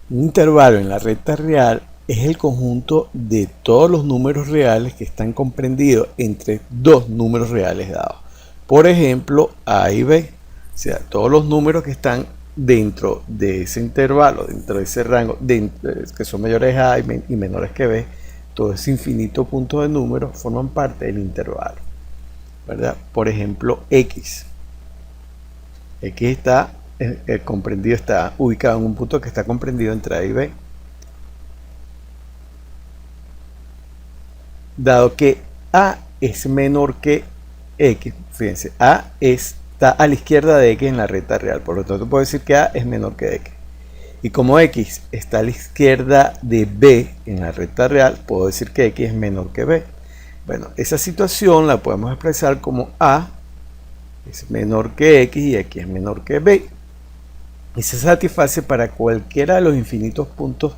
Un intervalo en la recta real es el conjunto de todos los números reales que están comprendidos entre dos números reales dados. Por ejemplo, A y B. O sea, todos los números que están dentro de ese intervalo, dentro de ese rango, que son mayores a A y menores que B, todo ese infinito punto de números forman parte del intervalo, ¿verdad? Por ejemplo, X. X está comprendido, está ubicado en un punto que está comprendido entre A y B. Dado que A es menor que X, fíjense, A está a la izquierda de X en la recta real, por lo tanto puedo decir que A es menor que X. Y como X está a la izquierda de B en la recta real, puedo decir que X es menor que B. Bueno, esa situación la podemos expresar como A es menor que X y X es menor que B. Y se satisface para cualquiera de los infinitos puntos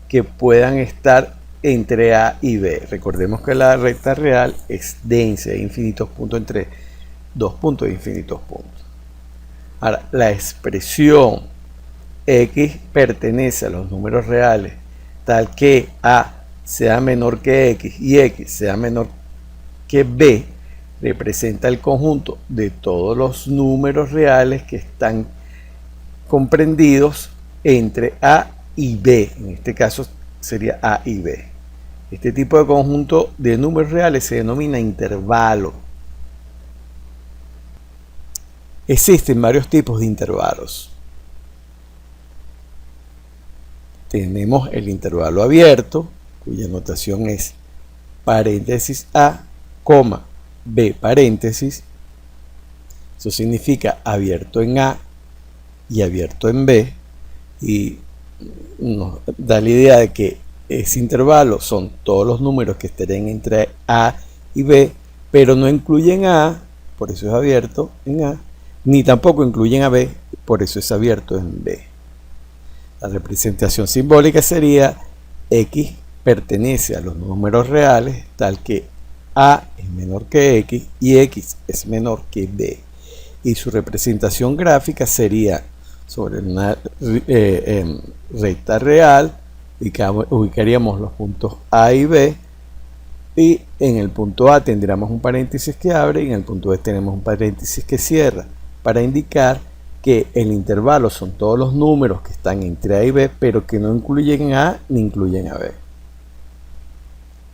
que puedan estar entre A y B. Recordemos que la recta real es densa, hay infinitos puntos entre dos puntos de infinitos puntos. Ahora, la expresión X pertenece a los números reales tal que A sea menor que X y X sea menor que B representa el conjunto de todos los números reales que están comprendidos entre A y B. En este caso sería A y B. Este tipo de conjunto de números reales se denomina intervalo. Existen varios tipos de intervalos. Tenemos el intervalo abierto, cuya notación es paréntesis A, coma, B paréntesis. Eso significa abierto en A y abierto en B. Y nos da la idea de que ese intervalo son todos los números que estén entre A y B, pero no incluyen a A, por eso es abierto en A, ni tampoco incluyen a B, por eso es abierto en B. La representación simbólica sería X pertenece a los números reales tal que A es menor que X y X es menor que B. Y su representación gráfica sería sobre una recta real, ubicaríamos los puntos A y B, y en el punto A tendríamos un paréntesis que abre y en el punto B tenemos un paréntesis que cierra, para indicar que el intervalo son todos los números que están entre A y B, pero que no incluyen A ni incluyen a B.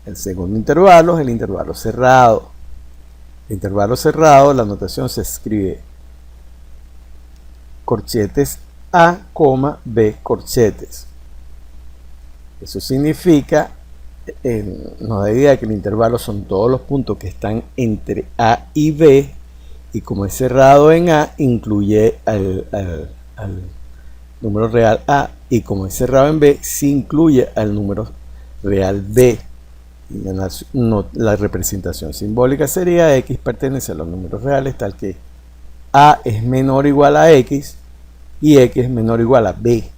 El segundo intervalo es el intervalo cerrado. El intervalo cerrado, la notación se escribe corchetes A, B corchetes. Eso significa, nos da idea que el intervalo son todos los puntos que están entre A y B, y como es cerrado en A, incluye al número real A, y como es cerrado en B, sí incluye al número real B. Y la representación simbólica sería X pertenece a los números reales tal que A es menor o igual a X y X es menor o igual a B.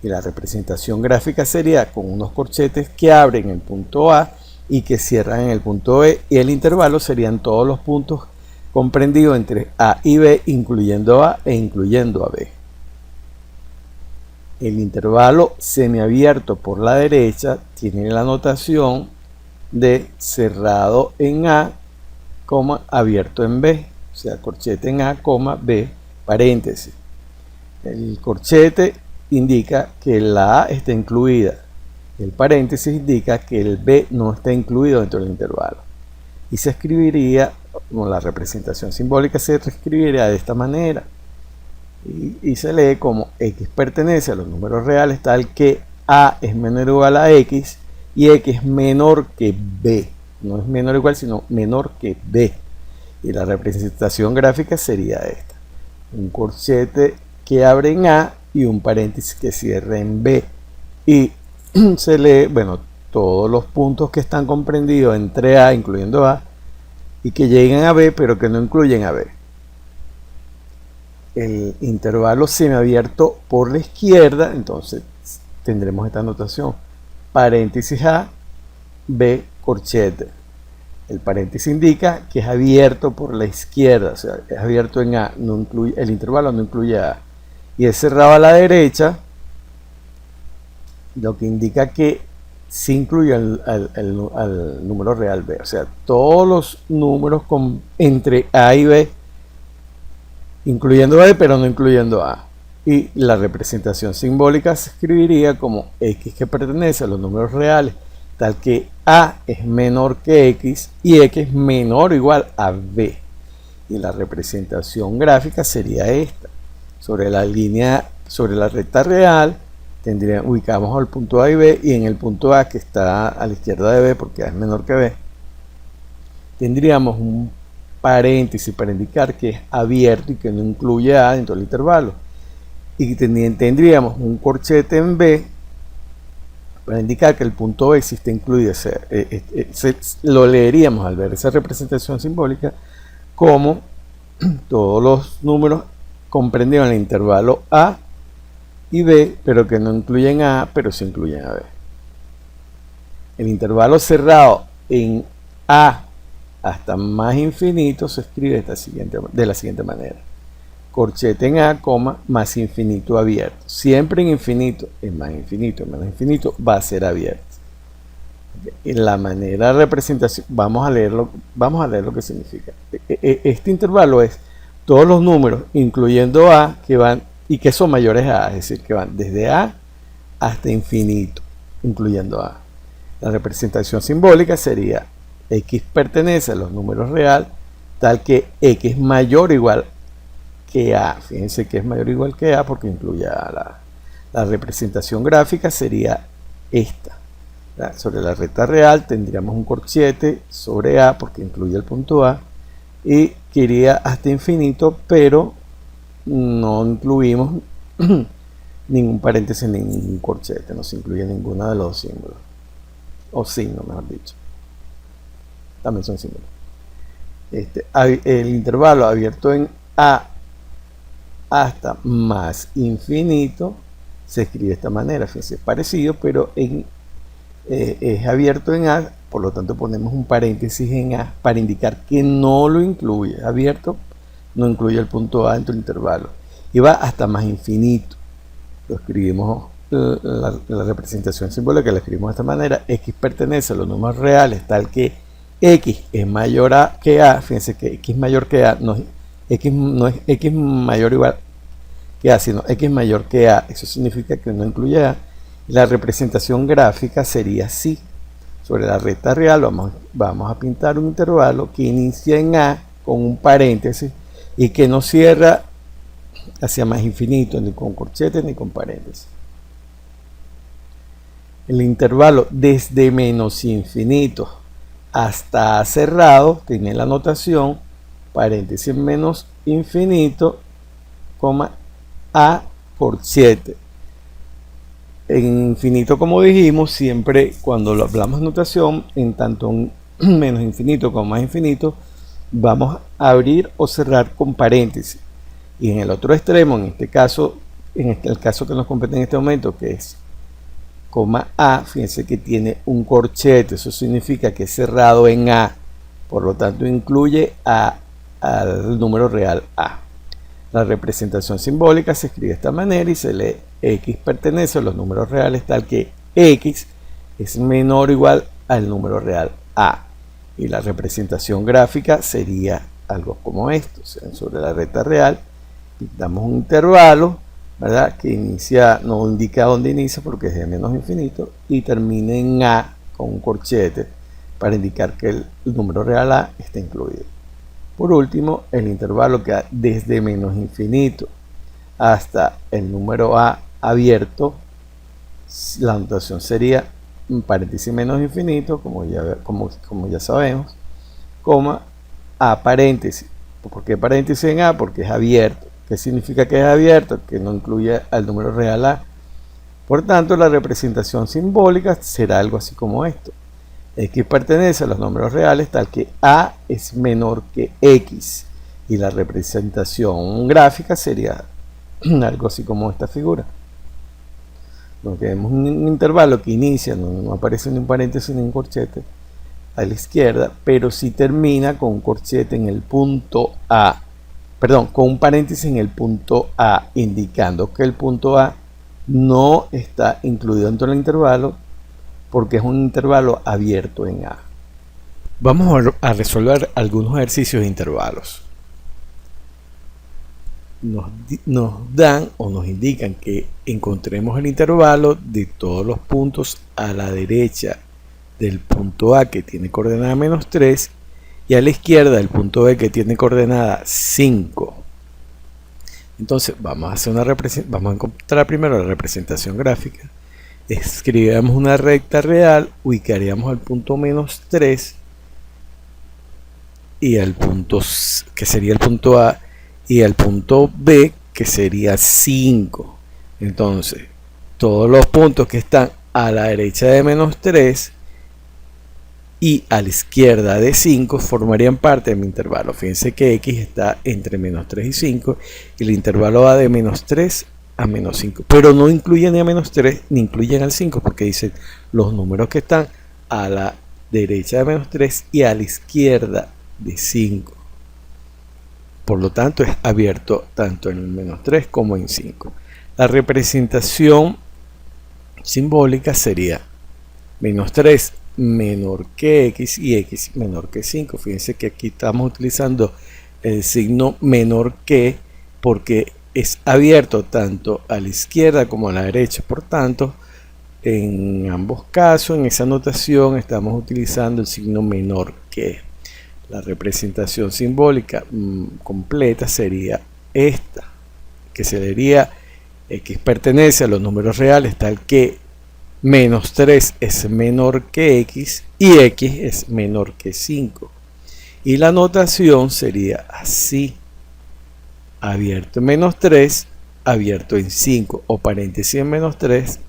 Y la representación gráfica sería con unos corchetes que abren el punto A y que cierran en el punto B, y el intervalo serían todos los puntos comprendidos entre A y B, incluyendo A e incluyendo a B. El intervalo semiabierto por la derecha tiene la notación de cerrado en A, abierto en B, o sea, corchete en A, B, paréntesis. El corchete indica que la A está incluida, el paréntesis indica que el B no está incluido dentro del intervalo, y se escribiría, como la representación simbólica se escribiría de esta manera, y se lee como X pertenece a los números reales tal que A es menor o igual a X y X es menor que B, no es menor o igual sino menor que B, y la representación gráfica sería esta: un corchete que abre en A y un paréntesis que cierra en B, y se lee, bueno, todos los puntos que están comprendidos entre A, incluyendo A, y que lleguen a B, pero que no incluyen a B. El intervalo semiabierto por la izquierda, entonces tendremos esta notación: paréntesis A, B, corchete. El paréntesis indica que es abierto por la izquierda, o sea, es abierto en A, el intervalo no incluye A. Y es cerrado a la derecha, lo que indica que sí incluye al número real B. O sea, todos los números entre A y B, incluyendo B, pero no incluyendo A. Y la representación simbólica se escribiría como X que pertenece a los números reales, tal que A es menor que X y X menor o igual a B. Y la representación gráfica sería esta. Sobre la recta real, ubicamos el punto A y B, y en el punto A, que está a la izquierda de B porque A es menor que B, tendríamos un paréntesis para indicar que es abierto y que no incluye A dentro del intervalo. Y tendríamos un corchete en B para indicar que el punto B sí está incluido. Lo leeríamos al ver esa representación simbólica como todos los números comprendidos en el intervalo A y B, pero que no incluyen A, pero sí incluyen a B. El intervalo cerrado en A hasta más infinito se escribe de la siguiente manera: corchete en A, más infinito abierto. Siempre en infinito, en más infinito, en menos infinito, va a ser abierto. En la manera de representación, vamos a leer lo que significa. Este intervalo es todos los números, incluyendo A, que van y que son mayores a A, es decir, que van desde A hasta infinito, incluyendo A. La representación simbólica sería X pertenece a los números reales, tal que X mayor o igual que A. Fíjense que es mayor o igual que A porque incluye A. La representación gráfica sería esta. Sobre la recta real tendríamos un corchete sobre A porque incluye el punto A y que iría hasta infinito, pero no incluimos ningún paréntesis, ningún corchete, no se incluye ninguno de los símbolos o signos, mejor dicho. También son símbolos. El intervalo abierto en A hasta más infinito se escribe de esta manera. Fíjense, parecido, pero es abierto en A, por lo tanto ponemos un paréntesis en A para indicar que no lo incluye. Abierto no incluye el punto A dentro del intervalo y va hasta más infinito. Lo escribimos, la representación simbólica la escribimos de esta manera: X pertenece a los números reales, tal que X es mayor que A. Fíjense que X mayor que A no es X mayor o igual que A, sino X mayor que A. Eso significa que no incluye A. La representación gráfica sería así. Sobre la recta real vamos a pintar un intervalo que inicia en A con un paréntesis y que no cierra hacia más infinito, ni con corchete ni con paréntesis. El intervalo desde menos infinito hasta A cerrado tiene la notación paréntesis menos infinito, A corchete. En infinito, como dijimos, siempre cuando hablamos de notación, en tanto menos infinito como más infinito, vamos a abrir o cerrar con paréntesis. Y en el otro extremo, en este caso, el caso que nos compete en este momento, que es A, fíjense que tiene un corchete. Eso significa que es cerrado en A, por lo tanto incluye al número real A. La representación simbólica se escribe de esta manera y se lee: X pertenece a los números reales, tal que X es menor o igual al número real A. Y la representación gráfica sería algo como esto. O sea, sobre la recta real pintamos un intervalo, ¿verdad?, que inicia, no indica dónde inicia porque es de menos infinito, y termina en A con un corchete para indicar que el número real A está incluido. Por último, el intervalo que va desde menos infinito hasta el número A abierto, la notación sería un paréntesis menos infinito, como ya sabemos, A paréntesis. ¿Por qué paréntesis en A? Porque es abierto. ¿Qué significa que es abierto? Que no incluye al número real A. Por tanto, la representación simbólica será algo así como esto: X pertenece a los números reales, tal que A es menor que X. Y la representación gráfica sería algo así como esta figura. Porque vemos un intervalo que inicia, no aparece ni un paréntesis ni un corchete a la izquierda, pero sí termina con un corchete en el punto A. Perdón, con un paréntesis en el punto A, indicando que el punto A no está incluido dentro del intervalo porque es un intervalo abierto en A. Vamos a resolver algunos ejercicios de intervalos. Nos dan o nos indican que encontremos el intervalo de todos los puntos a la derecha del punto A que tiene coordenada -3 y a la izquierda del punto B que tiene coordenada 5. Entonces vamos a encontrar primero la representación gráfica. Escribiremos una recta real, ubicaríamos al punto -3 y al punto que sería el punto A y al punto B que sería 5. Entonces todos los puntos que están a la derecha de -3 y a la izquierda de 5 formarían parte de mi intervalo. Fíjense que X está entre -3 y 5 y el intervalo va de -3 a -5, pero no incluyen ni a -3 ni incluyen al 5 porque dicen los números que están a la derecha de -3 y a la izquierda de 5. Por lo tanto es abierto tanto en el -3 como en 5. La representación simbólica sería -3 menor que X y X menor que 5. Fíjense que aquí estamos utilizando el signo menor que porque es abierto tanto a la izquierda como a la derecha. Por tanto, en ambos casos, en esa notación, estamos utilizando el signo menor que. La representación simbólica completa sería esta, que sería X pertenece a los números reales tal que -3 es menor que X y X es menor que 5. Y la notación sería así: abierto en -3, abierto en 5 o paréntesis en -3,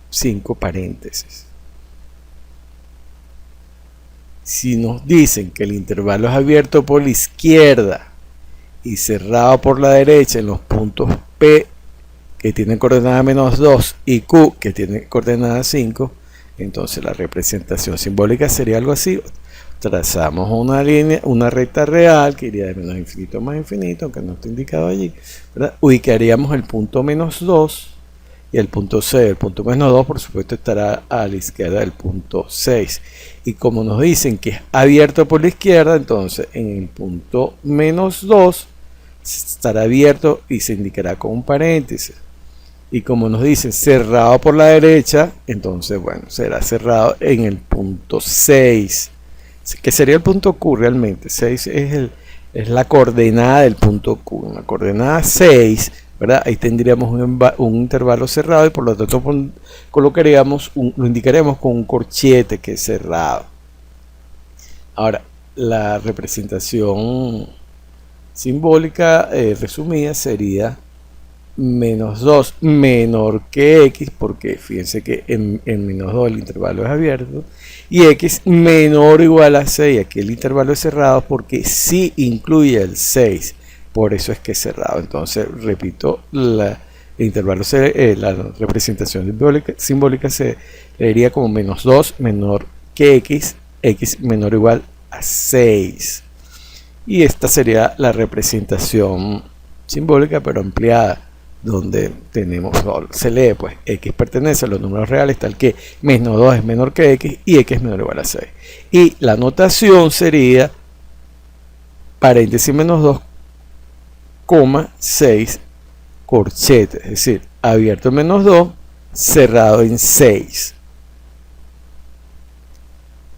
5 paréntesis. Si nos dicen que el intervalo es abierto por la izquierda y cerrado por la derecha en los puntos P que tienen coordenada -2 y Q que tiene coordenada 5, entonces la representación simbólica sería algo así. Trazamos una línea, una recta real que iría de menos infinito a más infinito, aunque no está indicado allí, ¿verdad? Ubicaríamos el punto -2 y el punto 6. El punto -2 por supuesto estará a la izquierda del punto 6. Y como nos dicen que es abierto por la izquierda, entonces en el punto -2 estará abierto y se indicará con un paréntesis. Y como nos dicen cerrado por la derecha, entonces bueno, será cerrado en el punto 6, que sería el punto Q realmente. 6 es la coordenada del punto Q. En la coordenada 6, ¿verdad? Ahí tendríamos un intervalo cerrado y por lo tanto lo indicaríamos con un corchete que es cerrado. Ahora, la representación simbólica resumida sería -2 menor que X, porque fíjense que en -2 el intervalo es abierto, y X menor o igual a 6. Aquí el intervalo es cerrado porque sí incluye el 6, por eso es que es cerrado. Entonces, repito, la representación simbólica se leería como -2 menor que X, X menor o igual a 6. Y esta sería la representación simbólica, pero ampliada, donde se lee pues X pertenece a los números reales tal que -2 es menor que X y X es menor o igual a 6. Y la notación sería paréntesis -2, 6 corchete, es decir, abierto en -2, cerrado en 6.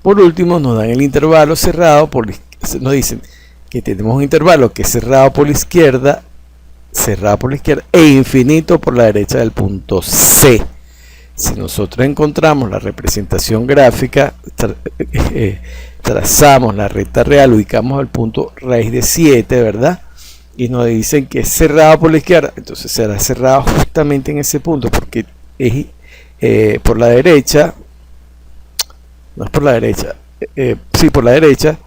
Por último nos dan el intervalo cerrado nos dicen que tenemos un intervalo que es cerrado por la izquierda e infinito por la derecha del punto C. Si nosotros encontramos la representación gráfica, trazamos la recta real, ubicamos el punto raíz de 7, ¿verdad? Y nos dicen que es cerrado por la izquierda, entonces será cerrado justamente en ese punto, porque es por la derecha, no es por la derecha, sí, por la derecha,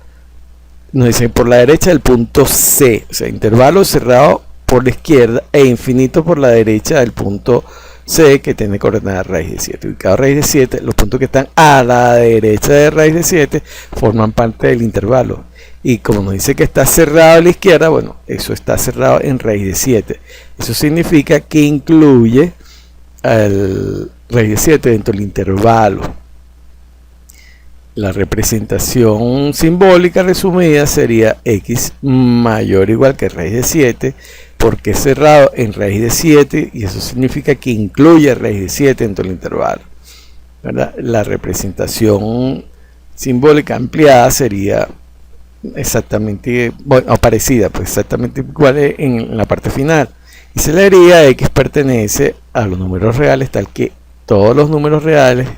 nos dicen por la derecha del punto C, o sea, intervalo cerrado por la izquierda e infinito por la derecha del punto C que tiene coordenada raíz de 7. Ubicado raíz de 7, los puntos que están a la derecha de raíz de 7 forman parte del intervalo. Y como nos dice que está cerrado a la izquierda, bueno, eso está cerrado en raíz de 7. Eso significa que incluye raíz de 7 dentro del intervalo. La representación simbólica resumida sería x mayor o igual que raíz de 7, porque es cerrado en raíz de 7 y eso significa que incluye raíz de 7 dentro del intervalo, ¿verdad? La representación simbólica ampliada sería exactamente, bueno, o parecida, pues exactamente igual en la parte final. Y se le diría x pertenece a los números reales, tal que todos los números reales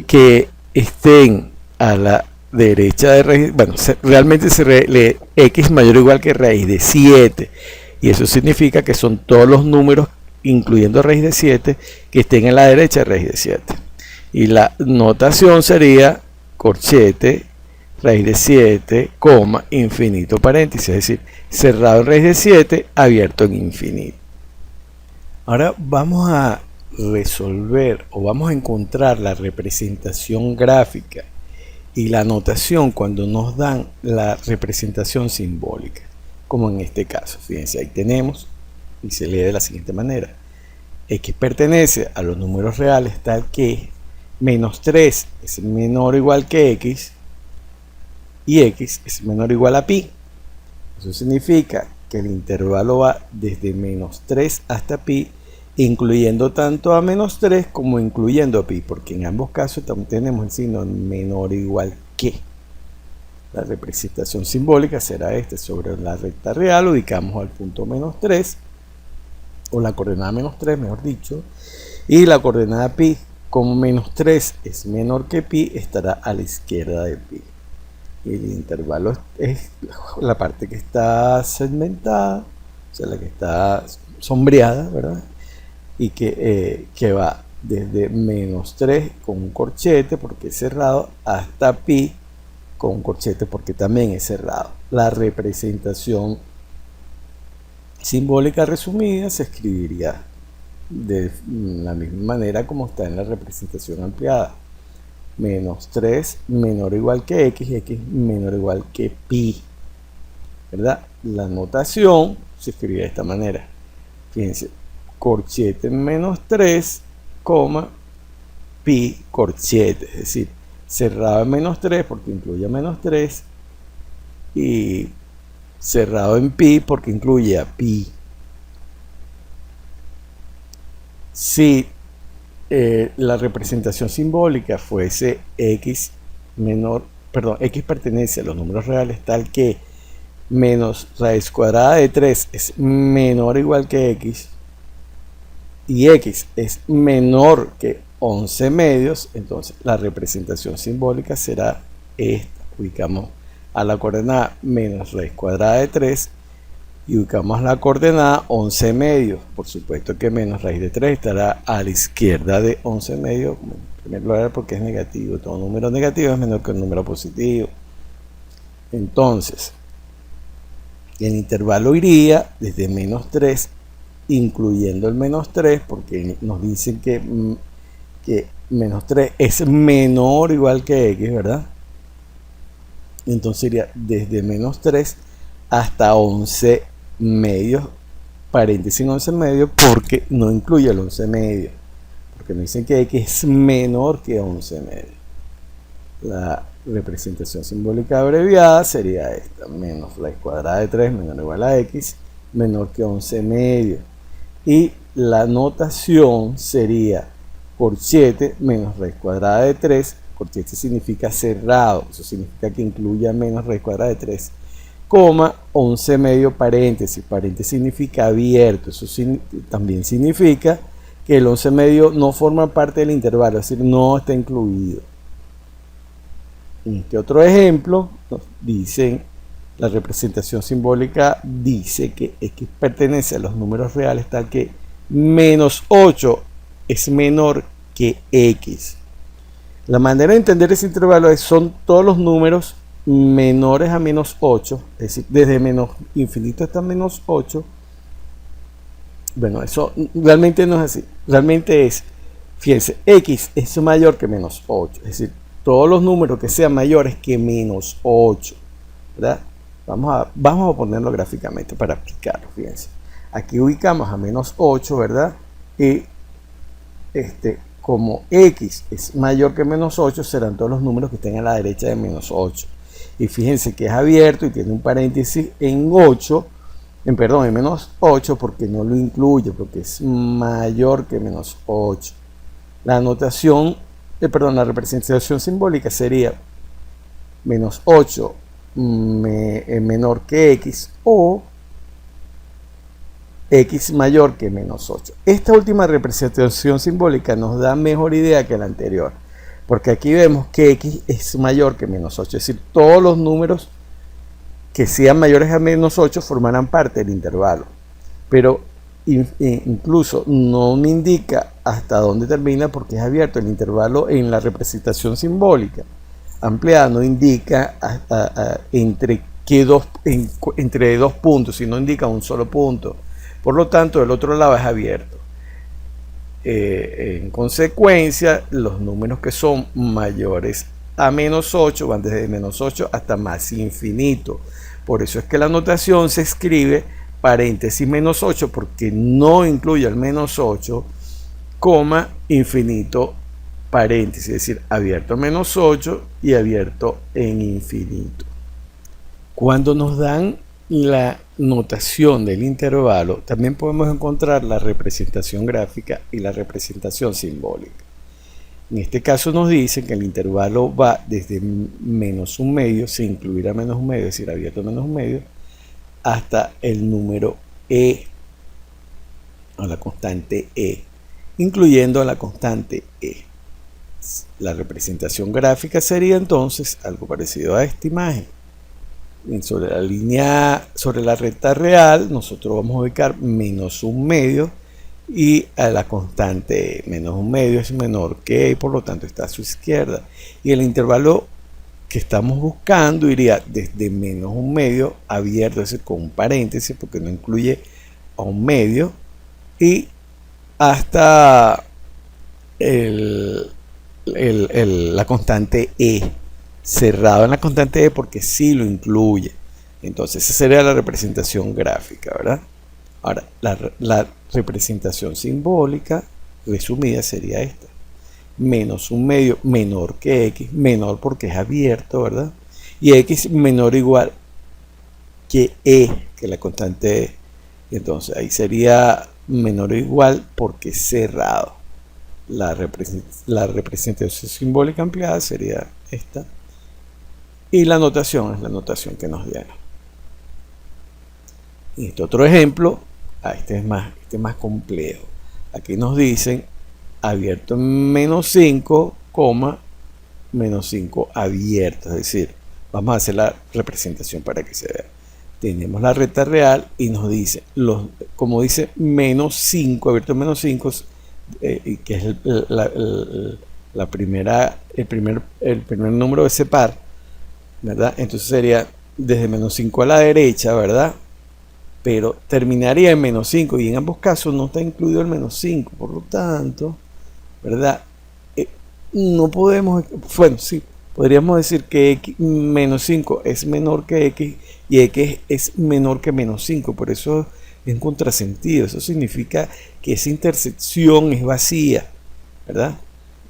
que estén a la derecha de raíz, bueno, realmente se lee x mayor o igual que raíz de 7, y eso significa que son todos los números, incluyendo raíz de 7, que estén en la derecha de raíz de 7. Y la notación sería corchete, raíz de 7, coma, infinito paréntesis, es decir, cerrado en raíz de 7, abierto en infinito. Ahora vamos a resolver o vamos a encontrar la representación gráfica y la notación cuando nos dan la representación simbólica, como en este caso. Fíjense, ahí tenemos y se lee de la siguiente manera: x pertenece a los números reales tal que menos 3 es menor o igual que x y x es menor o igual a pi. Eso significa que el intervalo va desde menos 3 hasta pi, incluyendo tanto a menos 3 como incluyendo a pi, porque en ambos casos también tenemos el signo menor o igual que. La representación simbólica será sobre la recta real, ubicamos al punto menos 3, o la coordenada menos 3, mejor dicho, y la coordenada pi, como menos 3 es menor que pi, estará a la izquierda de pi. Y el intervalo es la parte que está segmentada, o sea, la que está sombreada, ¿verdad? Y que va desde menos 3 con un corchete porque es cerrado hasta pi con un corchete porque también es cerrado. La representación simbólica resumida se escribiría de la misma manera como está en la representación ampliada: menos 3 menor o igual que x, x menor o igual que pi, ¿verdad? La notación se escribe de esta manera. Fíjense, corchete menos 3, pi corchete, es decir, cerrado en menos 3 porque incluye a menos 3 y cerrado en pi porque incluye a pi. Si la representación simbólica fuese x pertenece a los números reales tal que menos raíz cuadrada de 3 es menor o igual que x y x es menor que 11 medios, entonces la representación simbólica será esta. Ubicamos a la coordenada menos raíz cuadrada de 3 y ubicamos la coordenada 11 medios. Por supuesto que menos raíz de 3 estará a la izquierda de 11 medios, en primer lugar porque es negativo. Todo número negativo es menor que un número positivo. Entonces, el intervalo iría desde menos 3, incluyendo el menos 3, porque nos dicen que menos 3 es menor o igual que x, ¿verdad? Entonces iría desde menos 3 hasta 11 medios, paréntesis en 11 medios, porque no incluye el 11 medios, porque nos dicen que x es menor que 11 medios. La representación simbólica abreviada sería esta: menos raíz cuadrada de 3 menor o igual a x menor que 11 medios. Y la notación sería corchete menos raíz cuadrada de 3. Corchete significa cerrado, eso significa que incluya menos raíz cuadrada de 3, coma 11 medio paréntesis. Paréntesis significa abierto, eso también significa que el 11 medio no forma parte del intervalo, es decir, no está incluido. En este otro ejemplo nos dicen, la representación simbólica dice que x pertenece a los números reales tal que menos 8 es menor que x. La manera de entender ese intervalo son todos los números menores a menos 8, es decir, desde menos infinito hasta menos 8. Bueno, eso realmente no es así, realmente es, fíjense, x es mayor que menos 8, es decir, todos los números que sean mayores que menos 8, ¿verdad? Vamos a ponerlo gráficamente para explicarlo. Fíjense, aquí ubicamos a menos 8, ¿verdad? Y como x es mayor que menos 8, serán todos los números que estén a la derecha de menos 8. Y fíjense que es abierto y tiene un paréntesis en 8, en menos 8, porque no lo incluye, porque es mayor que menos 8. La anotación, la representación simbólica sería menos 8 menor que x, o x mayor que menos 8. Esta última representación simbólica nos da mejor idea que la anterior, porque aquí vemos que x es mayor que menos 8, es decir, todos los números que sean mayores a menos 8 formarán parte del intervalo, pero incluso no me indica hasta dónde termina porque es abierto. El intervalo en la representación simbólica ampliada no indica entre dos puntos, sino indica un solo punto. Por lo tanto, el otro lado es abierto. En consecuencia, los números que son mayores a menos 8 van desde menos 8 hasta más infinito. Por eso es que la notación se escribe paréntesis menos 8, porque no incluye el menos 8, coma, infinito, paréntesis, es decir, abierto menos 8 y abierto en infinito. Cuando nos dan la notación del intervalo, también podemos encontrar la representación gráfica y la representación simbólica. En este caso nos dicen que el intervalo va desde menos un medio, sin incluir a menos un medio, es decir, abierto menos un medio, hasta el número e, o la constante e, incluyendo a la constante e. La representación gráfica sería entonces algo parecido a esta imagen. Sobre la línea, sobre la recta real, nosotros vamos a ubicar menos un medio, y a la constante menos un medio es menor que e, por lo tanto está a su izquierda. Y el intervalo que estamos buscando iría desde menos un medio, abierto, es decir, con un paréntesis porque no incluye a un medio, y hasta la constante e, cerrado en la constante e porque sí lo incluye. Entonces esa sería la representación gráfica, ¿verdad? Ahora, la representación simbólica resumida sería esta: menos un medio menor que x, menor porque es abierto, ¿verdad? Y x menor o igual que e, que la constante e. Y entonces ahí sería menor o igual porque es cerrado. La representación simbólica ampliada sería esta. Y la notación es la notación que nos dieron. Y este otro ejemplo, este es más complejo. Aquí nos dicen abierto en menos 5, menos 5 abierto. Es decir, vamos a hacer la representación para que se vea. Tenemos la recta real y nos dice, como dice menos 5, abierto en menos 5, que es el primer número de ese par, ¿verdad? Entonces sería desde menos 5 a la derecha, ¿verdad? Pero terminaría en menos 5 y en ambos casos no está incluido el menos 5, por lo tanto, ¿verdad? No podemos, bueno, sí, podríamos decir que menos 5 es menor que x y x es menor que menos 5, por eso es un contrasentido. Eso significa que esa intersección es vacía, ¿verdad?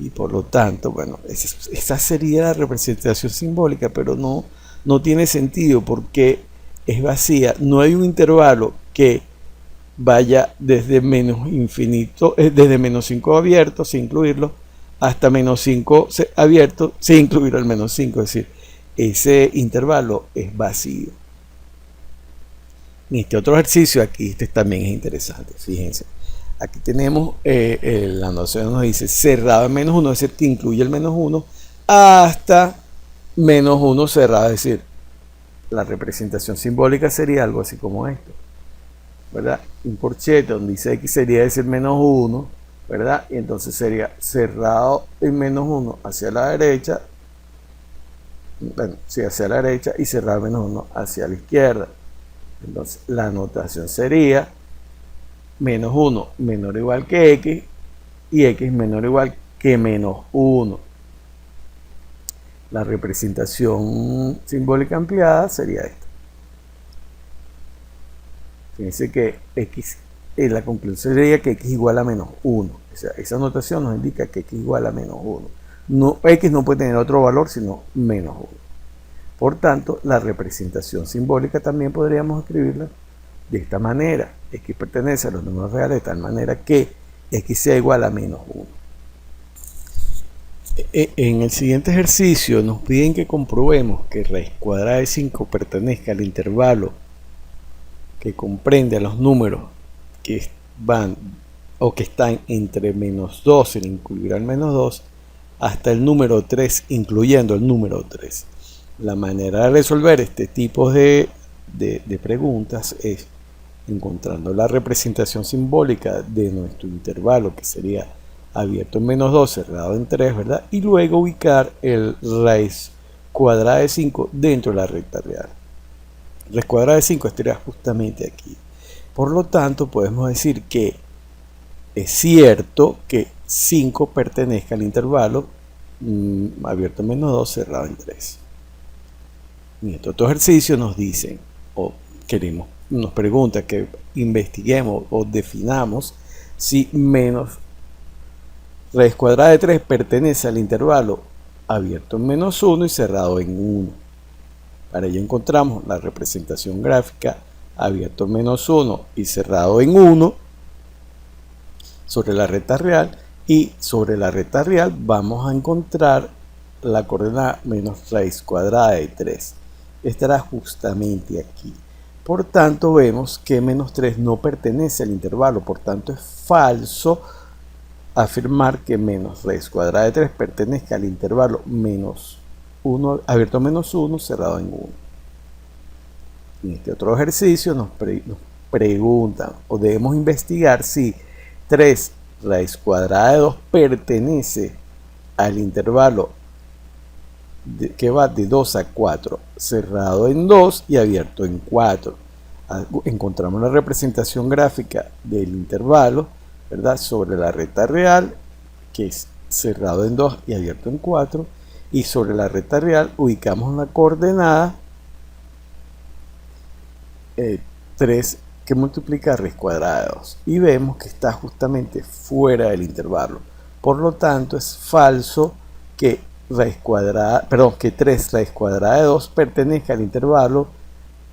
Y por lo tanto, bueno, esa sería la representación simbólica, pero no tiene sentido porque es vacía. No hay un intervalo que vaya desde menos infinito, desde menos 5 abierto, sin incluirlo, hasta menos 5 abierto, sin incluir el menos 5. Es decir, ese intervalo es vacío. En este otro ejercicio, aquí también es interesante, fíjense. Aquí tenemos la notación nos dice cerrado en menos 1, es decir, que incluye el menos 1 hasta menos 1 cerrado, es decir, la representación simbólica sería algo así como esto, ¿verdad? Un corchete donde dice x sería decir menos 1, ¿verdad? Y entonces sería cerrado en menos 1 hacia la derecha, bueno, sí, hacia la derecha, y cerrado en menos 1 hacia la izquierda. Entonces la notación sería menos 1 menor o igual que x y x menor o igual que menos 1. La representación simbólica ampliada sería esta. Fíjense que x la conclusión sería que x igual a menos 1. O sea, esa notación nos indica que x igual a menos 1. No, x no puede tener otro valor sino menos 1. Por tanto, la representación simbólica también podríamos escribirla de esta manera. X pertenece a los números reales de tal manera que x sea igual a menos 1. En el siguiente ejercicio nos piden que comprobemos que raíz cuadrada de 5 pertenezca al intervalo que comprende a los números que van o que están entre menos 2, sin incluir al menos 2, hasta el número 3, incluyendo el número 3. La manera de resolver este tipo de preguntas es encontrando la representación simbólica de nuestro intervalo, que sería abierto en menos 2, cerrado en 3, ¿verdad? Y luego ubicar el raíz cuadrada de 5 dentro de la recta real. Raíz cuadrada de 5 estaría justamente aquí. Por lo tanto, podemos decir que es cierto que 5 pertenezca al intervalo abierto en menos 2, cerrado en 3. En este otro ejercicio nos dicen, nos pregunta que investiguemos o definamos si menos raíz cuadrada de 3 pertenece al intervalo abierto en menos 1 y cerrado en 1. Para ello encontramos la representación gráfica abierto en menos 1 y cerrado en 1 sobre la recta real, y sobre la recta real vamos a encontrar la coordenada menos raíz cuadrada de 3. Estará justamente aquí. Por tanto, vemos que menos 3 no pertenece al intervalo, por tanto es falso afirmar que menos raíz cuadrada de 3 pertenezca al intervalo menos 1, abierto en menos 1, cerrado en 1. En este otro ejercicio nos preguntan o debemos investigar si 3 raíz cuadrada de 2 pertenece al intervalo que va de 2 a 4, cerrado en 2 y abierto en 4. Encontramos la representación gráfica del intervalo, ¿verdad?, sobre la recta real, que es cerrado en 2 y abierto en 4, y sobre la recta real ubicamos la coordenada 3 que multiplica raíz cuadrada de 2, y vemos que está justamente fuera del intervalo. Por lo tanto, es falso que que 3 raíz cuadrada de 2 pertenezca al intervalo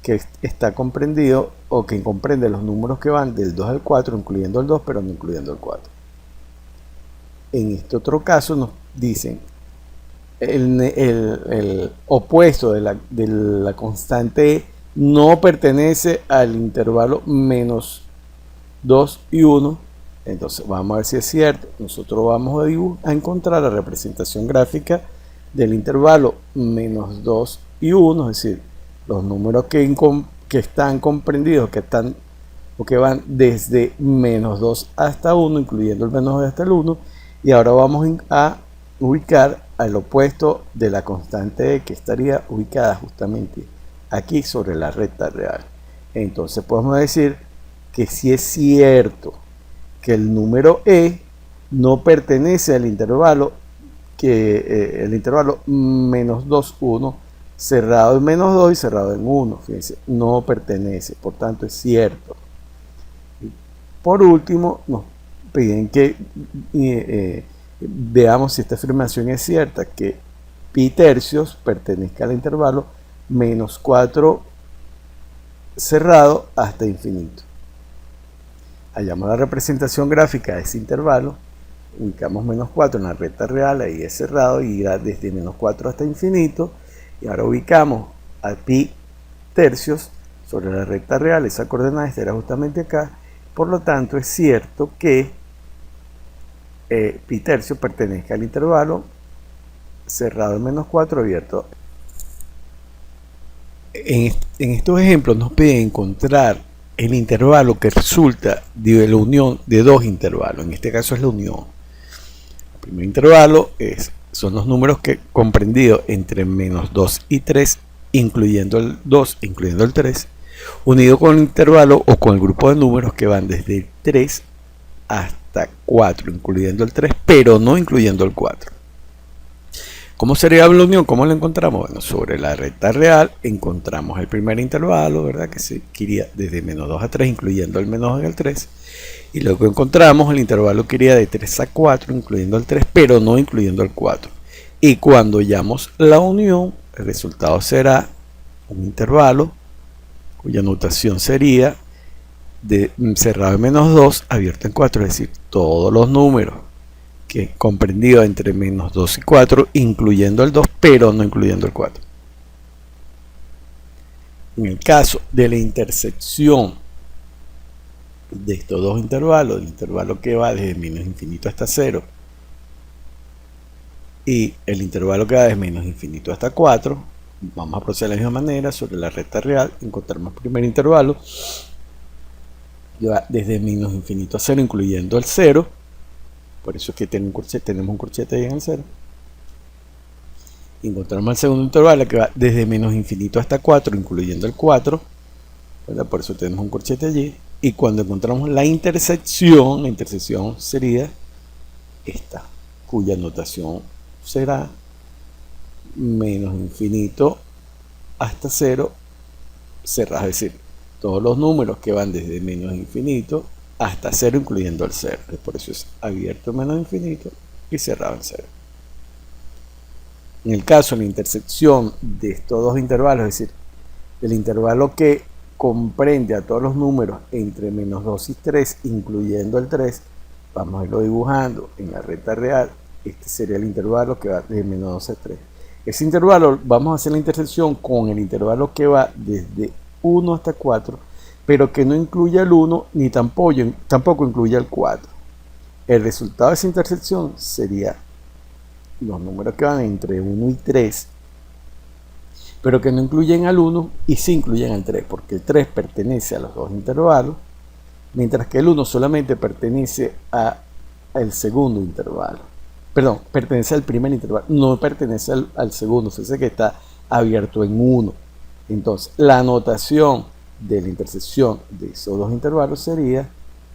que está comprendido o que comprende los números que van del 2 al 4, incluyendo el 2, pero no incluyendo el 4. En este otro caso nos dicen el opuesto de la constante E no pertenece al intervalo menos 2 y 1. Entonces vamos a ver si es cierto. Nosotros vamos a encontrar la representación gráfica del intervalo menos 2 y 1, es decir, los números que están comprendidos, que van desde menos 2 hasta 1, incluyendo el menos 2 hasta el 1. Y ahora vamos a ubicar al opuesto de la constante E, que estaría ubicada justamente aquí sobre la recta real. Entonces podemos decir que si es cierto que el número E no pertenece al intervalo el intervalo menos 2, 1, cerrado en menos 2 y cerrado en 1. Fíjense, no pertenece, por tanto es cierto. Por último, nos piden que veamos si esta afirmación es cierta, que pi tercios pertenezca al intervalo menos 4 cerrado hasta infinito. Hallamos la representación gráfica de ese intervalo, ubicamos menos 4 en la recta real, ahí es cerrado y irá desde menos 4 hasta infinito. Y ahora ubicamos a pi tercios sobre la recta real, esa coordenada estará justamente acá. Por lo tanto, es cierto que pi tercios pertenezca al intervalo cerrado en menos 4, abierto. En estos ejemplos nos piden encontrar el intervalo que resulta de la unión de dos intervalos. En este caso es la unión. El primer intervalo son los números que comprendidos entre menos 2 y 3, incluyendo el 2, incluyendo el 3, unido con el intervalo o con el grupo de números que van desde el 3 hasta 4, incluyendo el 3, pero no incluyendo el 4. ¿Cómo sería la unión? ¿Cómo la encontramos? Bueno, sobre la recta real encontramos el primer intervalo, ¿verdad? Que iría desde menos 2 a 3, incluyendo el menos 2 en el 3. Y luego encontramos el intervalo que iría de 3 a 4, incluyendo el 3, pero no incluyendo el 4. Y cuando hallamos la unión, el resultado será un intervalo cuya notación sería de cerrado en menos 2, abierto en 4, es decir, todos los números que comprendido entre menos 2 y 4, incluyendo el 2, pero no incluyendo el 4. En el caso de la intersección de estos dos intervalos, el intervalo que va desde menos infinito hasta 0 y el intervalo que va desde menos infinito hasta 4, vamos a proceder de la misma manera. Sobre la recta real encontramos el primer intervalo que va desde menos infinito a 0, incluyendo el 0. Por eso es que tenemos un corchete ahí en el 0. Encontramos el segundo intervalo que va desde menos infinito hasta 4, incluyendo el 4. ¿Verdad? Por eso tenemos un corchete allí. Y cuando encontramos la intersección sería esta, cuya notación será menos infinito hasta 0 cerrado, es decir, todos los números que van desde menos infinito hasta 0, incluyendo el 0. Por eso es abierto en menos infinito y cerrado en 0. En el caso de la intersección de estos dos intervalos, es decir, del intervalo que comprende a todos los números entre menos 2 y 3, incluyendo el 3, vamos a irlo dibujando en la recta real. Este sería el intervalo que va desde menos 2 a 3. Ese intervalo vamos a hacer la intersección con el intervalo que va desde 1 hasta 4, pero que no incluya el 1 ni tampoco incluya el 4. El resultado de esa intersección sería los números que van entre 1 y 3, pero que no incluyen al 1 y sí incluyen al 3, porque el 3 pertenece a los dos intervalos, mientras que el 1 solamente pertenece al segundo intervalo. Perdón, pertenece al primer intervalo, no pertenece al segundo. Fíjense que está abierto en 1. Entonces, la notación de la intersección de esos dos intervalos sería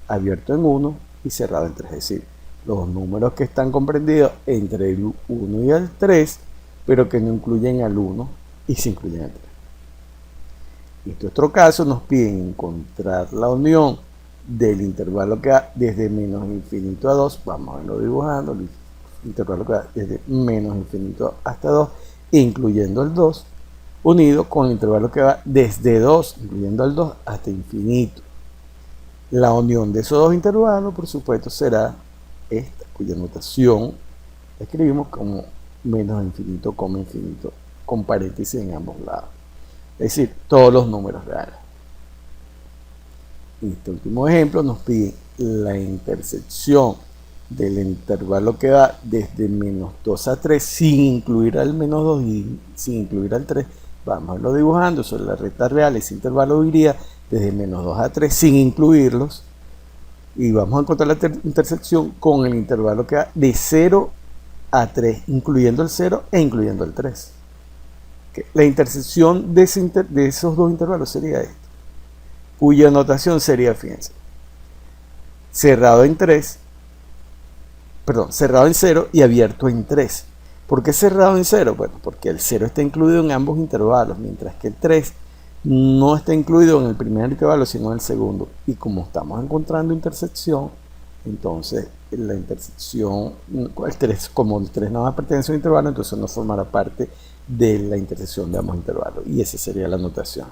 abierto en 1 y cerrado en 3. Es decir, los números que están comprendidos entre el 1 y el 3, pero que no incluyen al 1 y se incluyen al 3. En este otro caso nos piden encontrar la unión del intervalo que va desde menos infinito a 2. Vamos a irlo dibujando. El intervalo que va desde menos infinito hasta 2, incluyendo el 2, unido con el intervalo que va desde 2, incluyendo el 2, hasta infinito. La unión de esos dos intervalos, por supuesto, será esta, cuya notación escribimos como menos infinito, infinito, con paréntesis en ambos lados. Es decir, todos los números reales. En este último ejemplo nos pide la intersección del intervalo que va desde menos 2 a 3, sin incluir al menos 2 y sin incluir al 3. Vamos a irlo dibujando sobre la recta real. Ese intervalo iría desde menos 2 a 3 sin incluirlos. Y vamos a encontrar la intersección con el intervalo que va de 0 a 3, incluyendo el 0 e incluyendo el 3. La intersección de esos dos intervalos sería esta, cuya notación sería, fíjense, cerrado en 0 y abierto en 3. ¿Por qué cerrado en 0? Bueno, porque el 0 está incluido en ambos intervalos, mientras que el 3 no está incluido en el primer intervalo, sino en el segundo. Y como estamos encontrando intersección, entonces la intersección, el 3, como el 3 nada más pertenece a un intervalo, entonces no formará parte de la intersección de ambos intervalos. Y esa sería la notación.